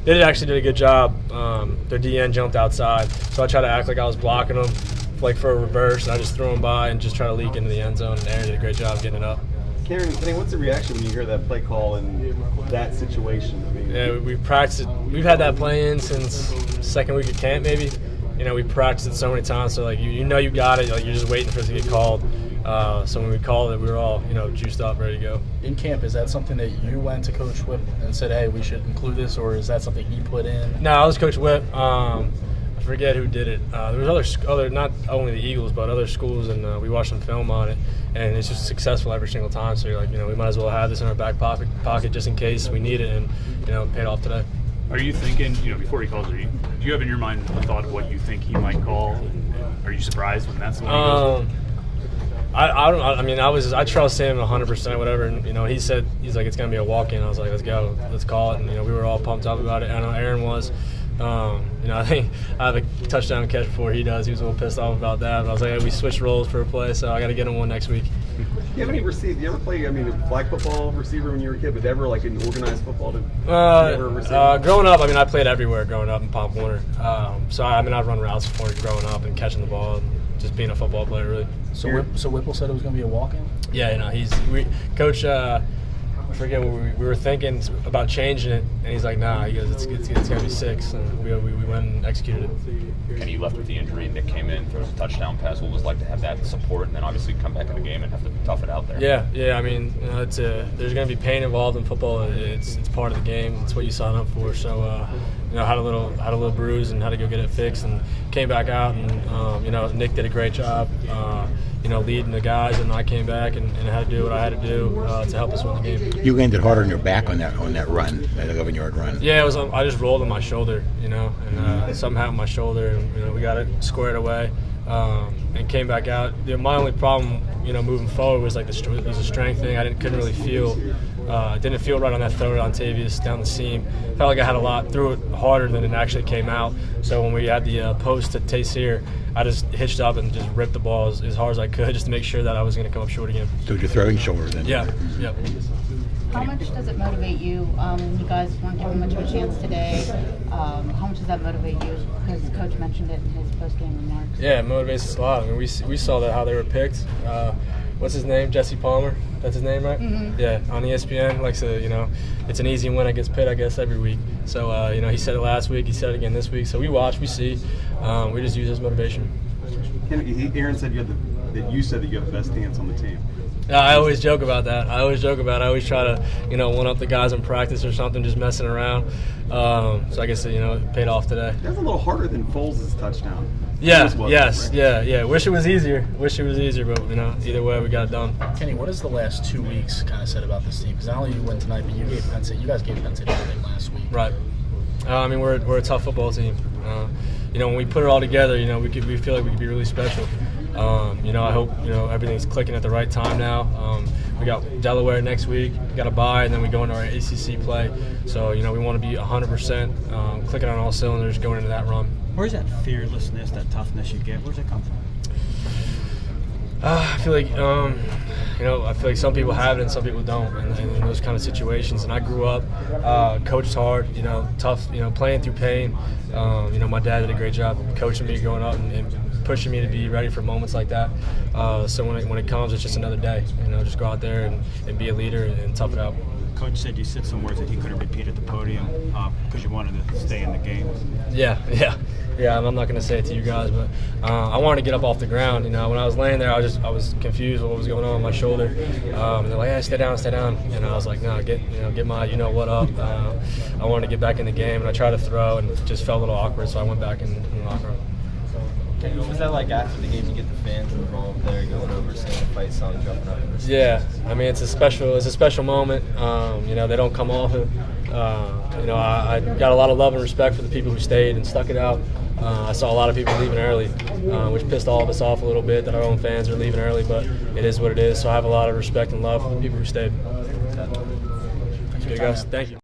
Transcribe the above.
They actually did a good job. Their DN jumped outside, so I tried to act like I was blocking them, like for a reverse, and I just threw them by and just try to leak into the end zone. And Aaron did a great job getting it up. Kenny, what's the reaction when you hear that play call in that situation? I mean, yeah, we practiced it. We've had that play in since second week of camp, maybe. We practiced it so many times, so like you know you got it. Like you're just waiting for it to get called. So when we called it, we were all juiced up, ready to go. In camp, is that something that you went to Coach Whip and said, "Hey, we should include this," or is that something he put in? No, I was Coach Whip. I forget who did it. There was other, not only the Eagles, but other schools, and we watched some film on it, and it's just successful every single time. So you're like, we might as well have this in our back pocket just in case we need it, and it paid off today. Are you thinking, before he calls it, do you have in your mind a thought of what you think he might call? Are you surprised when that's the one he goes with? I trust him 100%, whatever. And he's like, it's gonna be a walk-in. I was like, let's go, let's call it. And we were all pumped up about it. I know Aaron was. I think I have a touchdown catch before he does. He was a little pissed off about that. But I was like, hey, we switched roles for a play, so I got to get him one next week. Do you have any do you ever play, flag football receiver when you were a kid, but ever like in organized football? Growing up, I played everywhere growing up in Pop Warner. So I'd run routes for it growing up and catching the ball and just being a football player, really. So Whipple said it was going to be a walk-in? Yeah, Coach. I forget what we were thinking about changing it, and he's like, nah. He goes, it's going to be 6, and we went and executed it. Kenny, you left with the injury. Nick came in, throws a touchdown pass. What was it like to have that support, and then obviously come back in the game and have to tough it out there? Yeah. There's going to be pain involved in football. It's part of the game. It's what you sign up for. So, had a little bruise and had to go get it fixed, and came back out, and Nick did a great job. Leading the guys, and I came back and had to do what I had to do to help us win the game. You landed hard on your back on that run, that 11-yard run. Yeah, it was. I just rolled on my shoulder, and something happened with my shoulder, and we got it squared away, and came back out. My only problem, moving forward was like it was a strength thing. I couldn't really feel. Didn't feel right on that throw on Tavius down the seam. Felt like I had a lot, threw it harder than it actually came out. So when we had the post to Taysir, I just hitched up and just ripped the ball as hard as I could just to make sure that I was going to come up short again. So you're throwing shoulder then? Yeah. How much does it motivate you? You guys weren't given much of a chance today. How much does that motivate you? Because Coach mentioned it in his post-game remarks. Yeah, it motivates us a lot. We saw that how they were picked. What's his name? Jesse Palmer. That's his name, right? Mm-hmm. Yeah, on ESPN. Likes to, it's an easy win against Pitt, I guess, every week. So, he said it last week. He said it again this week. So we watch, we see. We just use it as motivation. Aaron said you said that you have the best hands on the team. Yeah, I always joke about that. I always try to, one up the guys in practice or something, just messing around. So I guess, it paid off today. That was a little harder than Foles' touchdown. Yeah, yes, right? Yeah. Wish it was easier, but, either way, we got it done. Kenny, what has the last 2 weeks kind of said about this team? Because not only you win tonight, but you guys gave Penn State everything last week. Right. We're a tough football team. When we put it all together, we feel like we could be really special. I hope everything's clicking at the right time now. We got Delaware next week, got a bye, and then we go into our ACC play. So we want to be 100% clicking on all cylinders going into that run. Where's that fearlessness, that toughness you get? Where's it come from? I feel like some people have it and some people don't, and in those kind of situations. And I grew up, coached hard, tough, playing through pain. My dad did a great job coaching me growing up and pushing me to be ready for moments like that. So when it comes, it's just another day. Just go out there and be a leader and tough it out. Coach said you said some words that he couldn't repeat at the podium because you wanted to stay in the game. Yeah. I'm not going to say it to you guys, but I wanted to get up off the ground. When I was laying there, I was confused with what was going on with my shoulder. And they're like, "Hey, stay down." And I was like, "No, get my what up." I wanted to get back in the game, and I tried to throw, and it just felt a little awkward, so I went back in the locker room. What was that like after the game? You get the fans involved there, going over, singing the fight song, jumping up. Yeah, it's a special moment. They don't come often. I got a lot of love and respect for the people who stayed and stuck it out. I saw a lot of people leaving early, which pissed all of us off a little bit that our own fans are leaving early, but it is what it is. So I have a lot of respect and love for the people who stayed. Thank you, guys. Thank you.